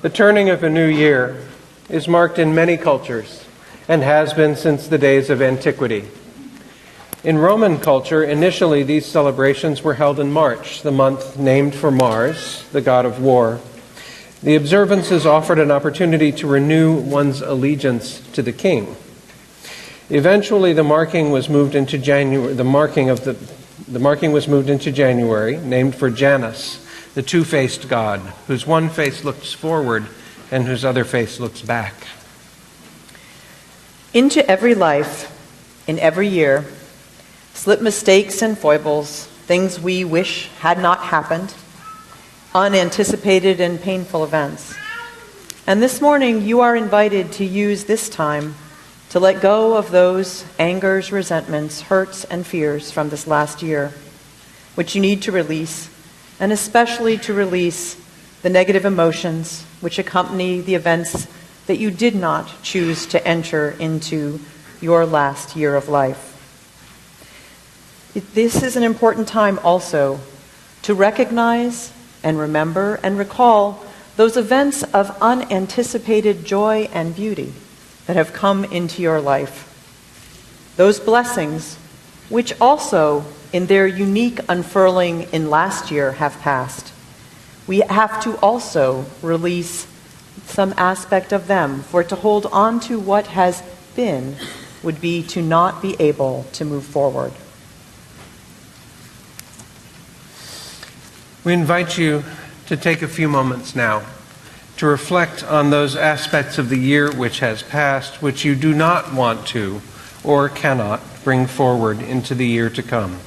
The turning of a new year is marked in many cultures and has been since the days of antiquity. In Roman culture, initially these celebrations were held in March, the month named for Mars, the god of war. The observances offered an opportunity to renew one's allegiance to the king. Eventually, the marking was moved into January. The marking was moved into January, named for Janus, the two-faced god, whose one face looks forward and whose other face looks back. Into every life, in every year, slip mistakes and foibles, things we wish had not happened, unanticipated and painful events. And this morning, you are invited to use this time to let go of those angers, resentments, hurts, and fears from this last year, which you need to release, and especially to release the negative emotions which accompany the events that you did not choose to enter into your last year of life. This is an important time also to recognize and remember and recall those events of unanticipated joy and beauty that have come into your life. Those blessings, which also in their unique unfurling in last year have passed. We have to also release some aspect of them, for to hold on to what has been would be to not be able to move forward. We invite you to take a few moments now to reflect on those aspects of the year which has passed, which you do not want to or cannot bring forward into the year to come.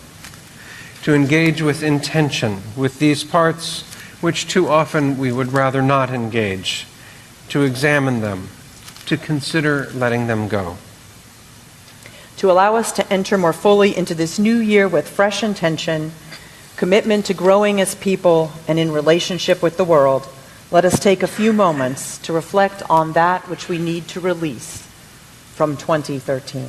To engage with intention with these parts which too often we would rather not engage, to examine them, to consider letting them go. To allow us to enter more fully into this new year with fresh intention, commitment to growing as people and in relationship with the world, let us take a few moments to reflect on that which we need to release from 2013.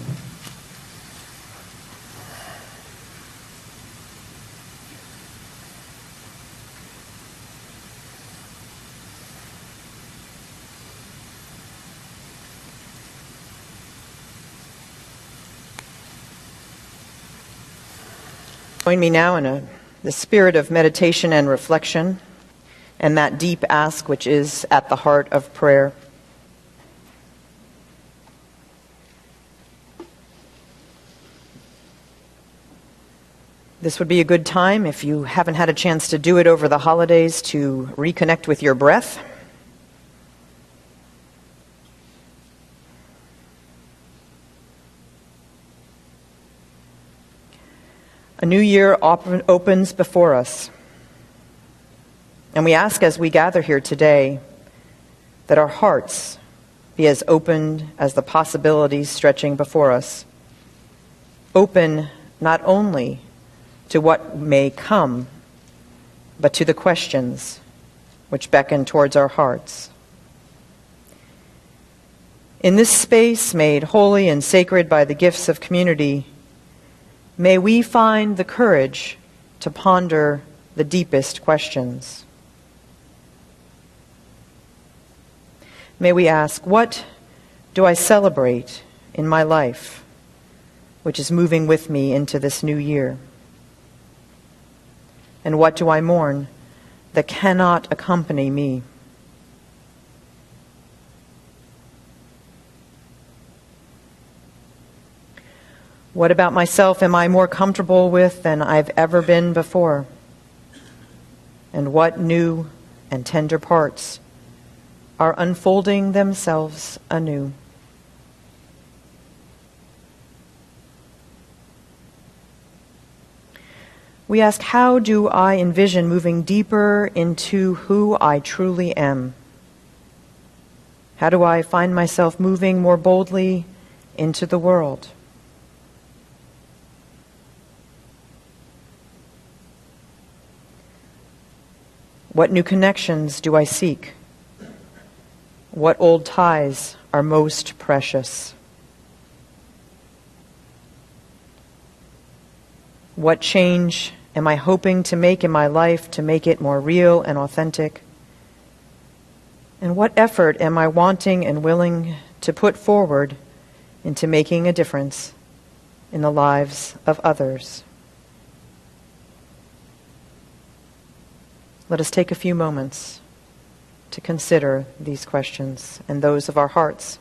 Join me now in the spirit of meditation and reflection, and that deep ask which is at the heart of prayer. This would be a good time, if you haven't had a chance to do it over the holidays, to reconnect with your breath. A new year opens before us. And we ask as we gather here today that our hearts be as open as the possibilities stretching before us. Open not only to what may come, but to the questions which beckon towards our hearts. In this space made holy and sacred by the gifts of community, may we find the courage to ponder the deepest questions. May we ask, what do I celebrate in my life, which is moving with me into this new year? And what do I mourn that cannot accompany me? What about myself am I more comfortable with than I've ever been before? And what new and tender parts are unfolding themselves anew? We ask, how do I envision moving deeper into who I truly am? How do I find myself moving more boldly into the world? What new connections do I seek? What old ties are most precious? What change am I hoping to make in my life to make it more real and authentic? And what effort am I wanting and willing to put forward into making a difference in the lives of others? Let us take a few moments to consider these questions and those of our hearts.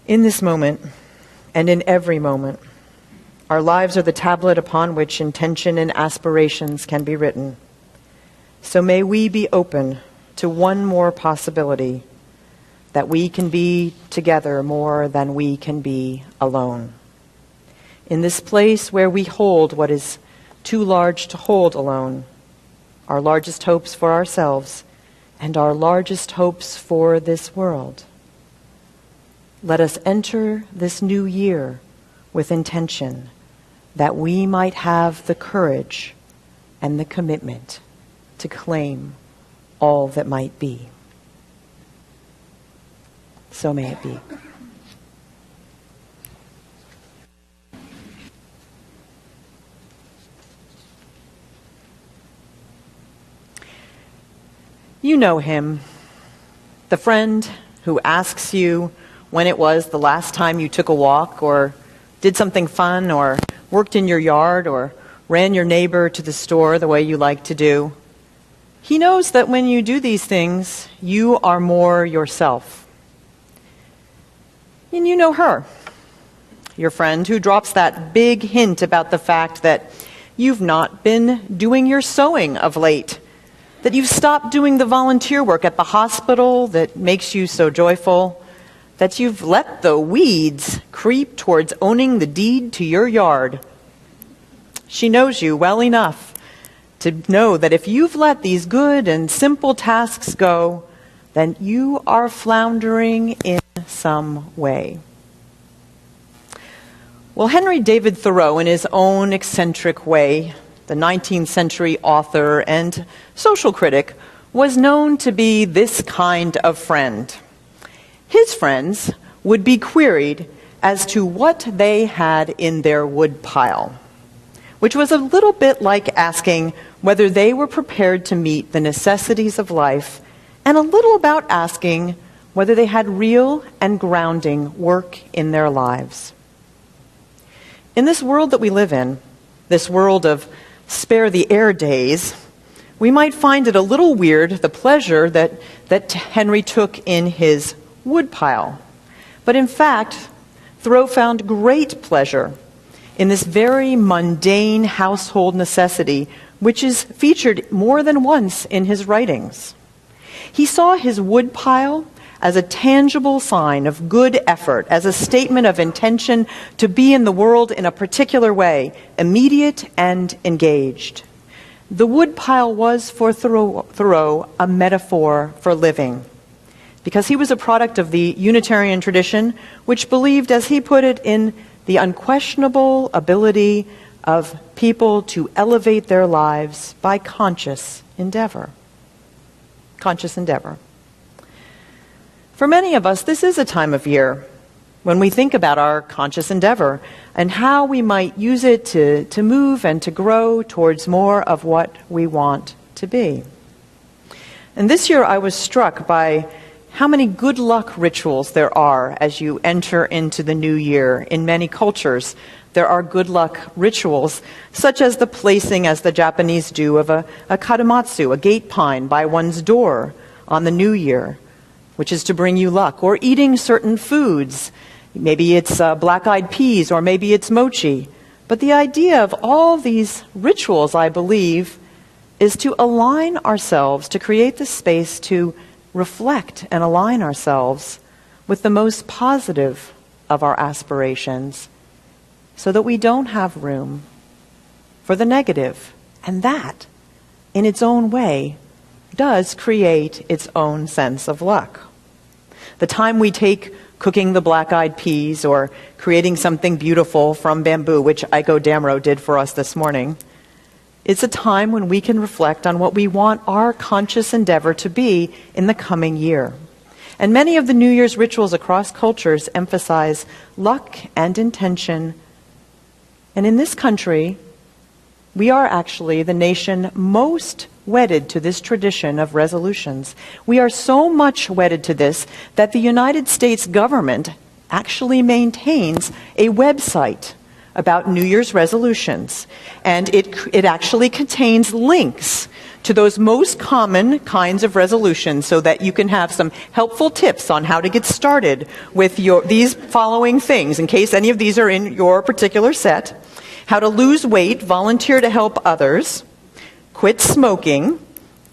In this moment, and in every moment, our lives are the tablet upon which intention and aspirations can be written. So may we be open to one more possibility, that we can be together more than we can be alone. In this place where we hold what is too large to hold alone, our largest hopes for ourselves and our largest hopes for this world. Let us enter this new year with intention that we might have the courage and the commitment to claim all that might be. So may it be. You know him, the friend who asks you when it was the last time you took a walk or did something fun or worked in your yard or ran your neighbor to the store the way you like to do. He knows that when you do these things, you are more yourself. And you know her, your friend who drops that big hint about the fact that you've not been doing your sewing of late, that you've stopped doing the volunteer work at the hospital that makes you so joyful, that you've let the weeds creep towards owning the deed to your yard. She knows you well enough to know that if you've let these good and simple tasks go, then you are floundering in some way. Well, Henry David Thoreau, in his own eccentric way, the 19th century author and social critic, was known to be this kind of friend. His friends would be queried as to what they had in their woodpile, which was a little bit like asking whether they were prepared to meet the necessities of life, and a little about asking whether they had real and grounding work in their lives. In this world that we live in, this world of spare the air days, we might find it a little weird, the pleasure that Henry took in his woodpile. But in fact, Thoreau found great pleasure in this very mundane household necessity, which is featured more than once in his writings. He saw his woodpile as a tangible sign of good effort, as a statement of intention to be in the world in a particular way, immediate and engaged. The woodpile was for Thoreau a metaphor for living, because he was a product of the Unitarian tradition, which believed, as he put it, in the unquestionable ability of people to elevate their lives by conscious endeavor. Conscious endeavor. For many of us, this is a time of year when we think about our conscious endeavor and how we might use it to move and to grow towards more of what we want to be. And this year I was struck by how many good luck rituals there are as you enter into the new year. In many cultures, there are good luck rituals, such as the placing, as the Japanese do, of a katamatsu, a gate pine, by one's door on the new year, which is to bring you luck, or eating certain foods. Maybe it's black-eyed peas, or maybe it's mochi. But the idea of all these rituals, I believe, is to align ourselves, to create the space to reflect and align ourselves with the most positive of our aspirations, so that we don't have room for the negative. And that, in its own way, does create its own sense of luck. The time we take cooking the black-eyed peas or creating something beautiful from bamboo, which Aiko Damro did for us this morning, it's a time when we can reflect on what we want our conscious endeavor to be in the coming year. And many of the New Year's rituals across cultures emphasize luck and intention. And in this country, we are actually the nation most wedded to this tradition of resolutions. We are so much wedded to this that the United States government actually maintains a website about New Year's resolutions. And it actually contains links to those most common kinds of resolutions so that you can have some helpful tips on how to get started with these following things, in case any of these are in your particular set. How to lose weight, volunteer to help others, quit smoking,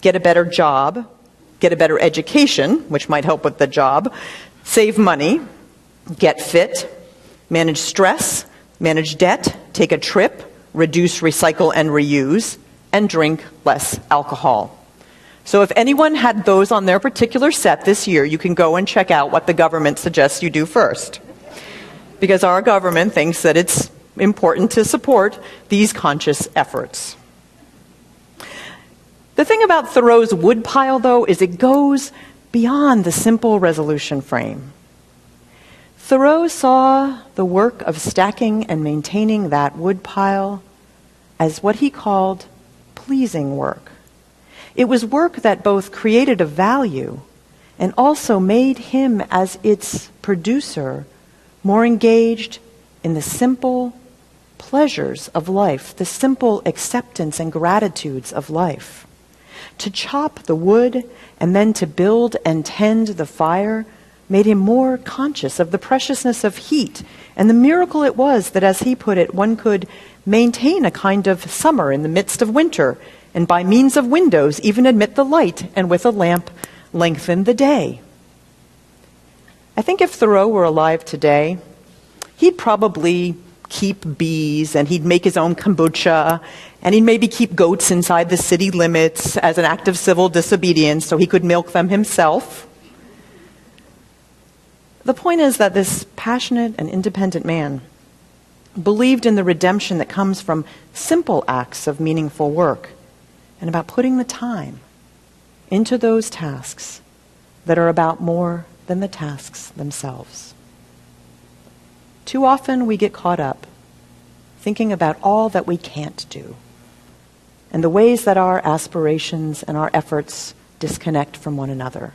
get a better job, get a better education, which might help with the job, save money, get fit, manage stress, manage debt, take a trip, reduce, recycle, and reuse, and drink less alcohol. So if anyone had those on their particular set this year, you can go and check out what the government suggests you do first. Because our government thinks that it's important to support these conscious efforts. The thing about Thoreau's woodpile, though, is it goes beyond the simple resolution frame. Thoreau saw the work of stacking and maintaining that woodpile as what he called pleasing work. It was work that both created a value and also made him, as its producer, more engaged in the simple pleasures of life, the simple acceptance and gratitudes of life. To chop the wood and then to build and tend the fire made him more conscious of the preciousness of heat and the miracle it was that, as he put it, one could maintain a kind of summer in the midst of winter, and by means of windows even admit the light, and with a lamp lengthen the day. I think if Thoreau were alive today, he'd probably keep bees, and he'd make his own kombucha, and he'd maybe keep goats inside the city limits as an act of civil disobedience so he could milk them himself. The point is that this passionate and independent man believed in the redemption that comes from simple acts of meaningful work, and about putting the time into those tasks that are about more than the tasks themselves. Too often we get caught up thinking about all that we can't do and the ways that our aspirations and our efforts disconnect from one another.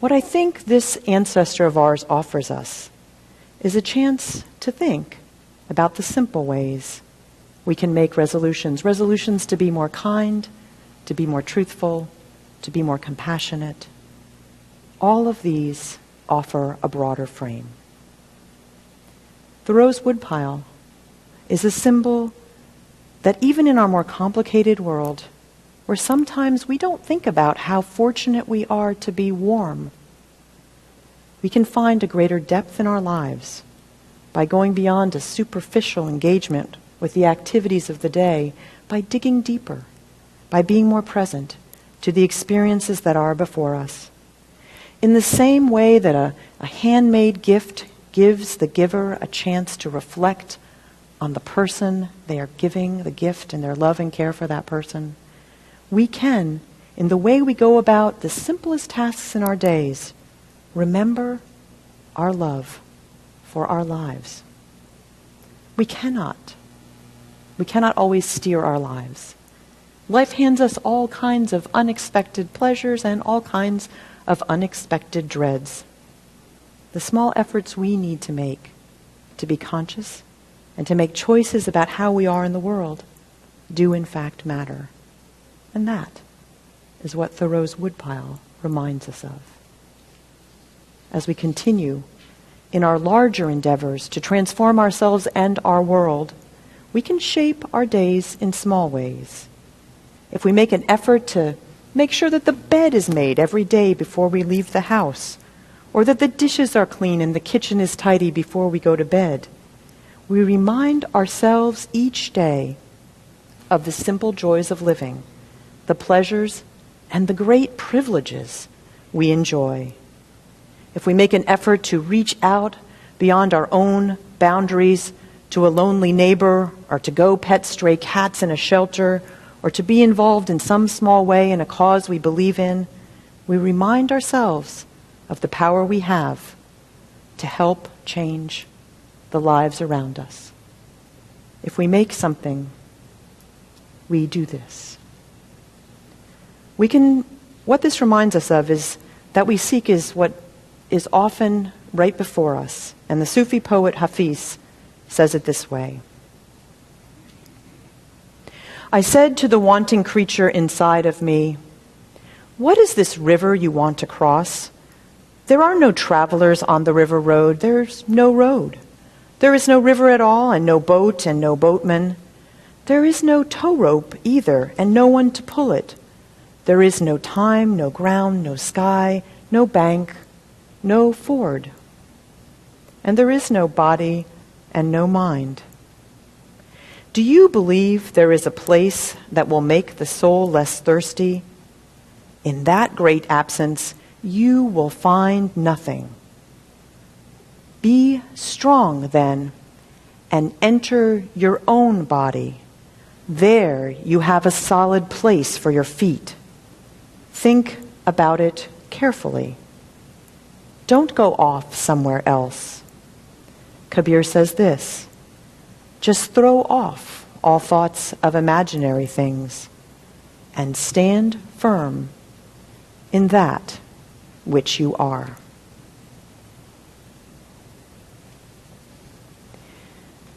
What I think this ancestor of ours offers us is a chance to think about the simple ways we can make resolutions to be more kind, to be more truthful, to be more compassionate. All of these offer a broader frame. Thoreau's woodpile is a symbol that even in our more complicated world, where sometimes we don't think about how fortunate we are to be warm, we can find a greater depth in our lives by going beyond a superficial engagement with the activities of the day, by digging deeper, by being more present to the experiences that are before us. In the same way that a handmade gift gives the giver a chance to reflect on the person they are giving the gift and their love and care for that person, we can, in the way we go about the simplest tasks in our days, remember our love for our lives. We cannot always steer our lives. Life hands us all kinds of unexpected pleasures and all kinds of unexpected dreads. The small efforts we need to make to be conscious and to make choices about how we are in the world do in fact matter. And that is what Thoreau's woodpile reminds us of. As we continue in our larger endeavors to transform ourselves and our world, we can shape our days in small ways. If we make an effort to make sure that the bed is made every day before we leave the house, or that the dishes are clean and the kitchen is tidy before we go to bed, we remind ourselves each day of the simple joys of living, the pleasures and the great privileges we enjoy. If we make an effort to reach out beyond our own boundaries to a lonely neighbor, or to go pet stray cats in a shelter, or to be involved in some small way in a cause we believe in, we remind ourselves of the power we have to help change the lives around us. If we make something, we do this. What this reminds us of is that we seek is what is often right before us. And the Sufi poet Hafiz says it this way. I said to the wanting creature inside of me, what is this river you want to cross? There are no travelers on the river road. There's no road. There is no river at all, and no boat and no boatman. There is no tow rope either, and no one to pull it. There is no time, no ground, no sky, no bank, no ford. And there is no body and no mind. Do you believe there is a place that will make the soul less thirsty? In that great absence, you will find nothing. Be strong, then, and enter your own body. There you have a solid place for your feet. Think about it carefully. Don't go off somewhere else. Kabir says this, just throw off all thoughts of imaginary things and stand firm in that which you are.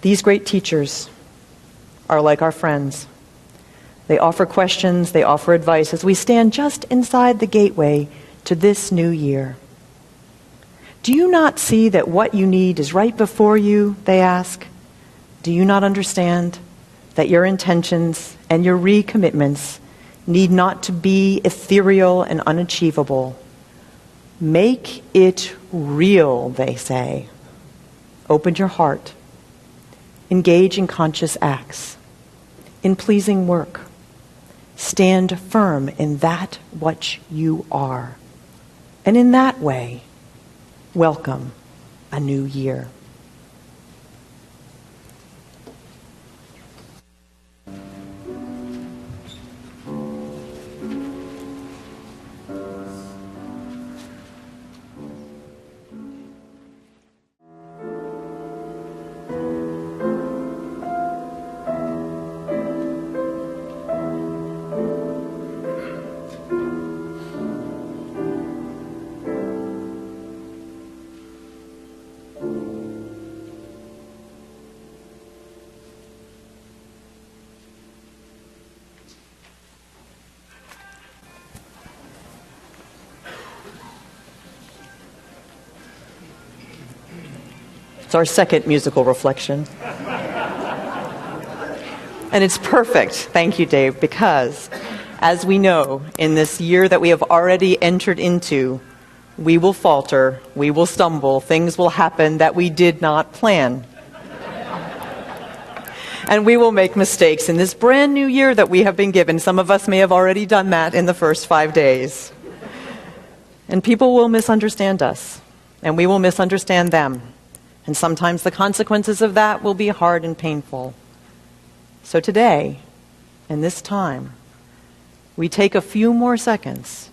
These great teachers are like our friends. They offer questions, they offer advice as we stand just inside the gateway to this new year. Do you not see that what you need is right before you, they ask? Do you not understand that your intentions and your recommitments need not to be ethereal and unachievable? Make it real, they say. Open your heart. Engage in conscious acts, in pleasing work. Stand firm in that which you are. And in that way, welcome a new year. It's our second musical reflection. And it's perfect, thank you, Dave, because as we know, in this year that we have already entered into, we will falter, we will stumble, things will happen that we did not plan. And we will make mistakes in this brand new year that we have been given. Some of us may have already done that in the first 5 days. And people will misunderstand us, and we will misunderstand them. And sometimes the consequences of that will be hard and painful. So today, in this time, we take a few more seconds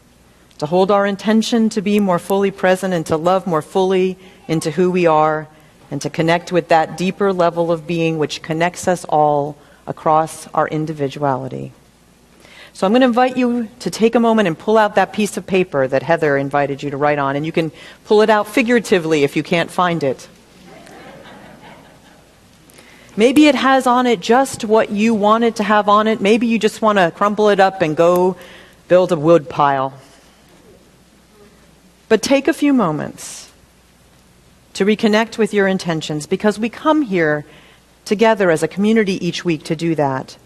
to hold our intention to be more fully present and to love more fully into who we are and to connect with that deeper level of being which connects us all across our individuality. So I'm going to invite you to take a moment and pull out that piece of paper that Heather invited you to write on, and you can pull it out figuratively if you can't find it. Maybe it has on it just what you want it to have on it. Maybe you just want to crumple it up and go build a wood pile. But take a few moments to reconnect with your intentions, because we come here together as a community each week to do that,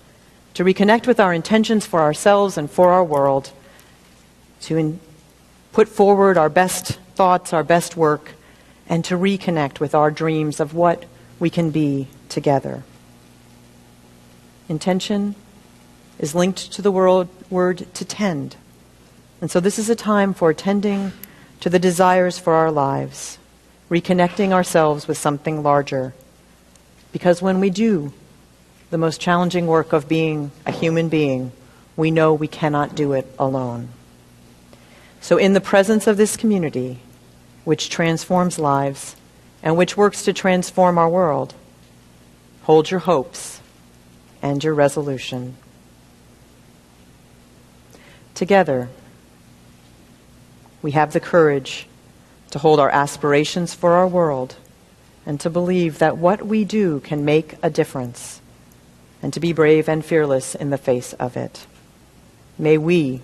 to reconnect with our intentions for ourselves and for our world, to put forward our best thoughts, our best work, and to reconnect with our dreams of what we can be together. Intention is linked to the word to tend. And so this is a time for tending to the desires for our lives, reconnecting ourselves with something larger. Because when we do the most challenging work of being a human being, we know we cannot do it alone. So in the presence of this community, which transforms lives and which works to transform our world. Hold your hopes and your resolution. Together, we have the courage to hold our aspirations for our world and to believe that what we do can make a difference, and to be brave and fearless in the face of it. May we,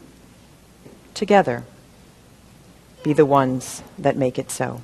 together, be the ones that make it so.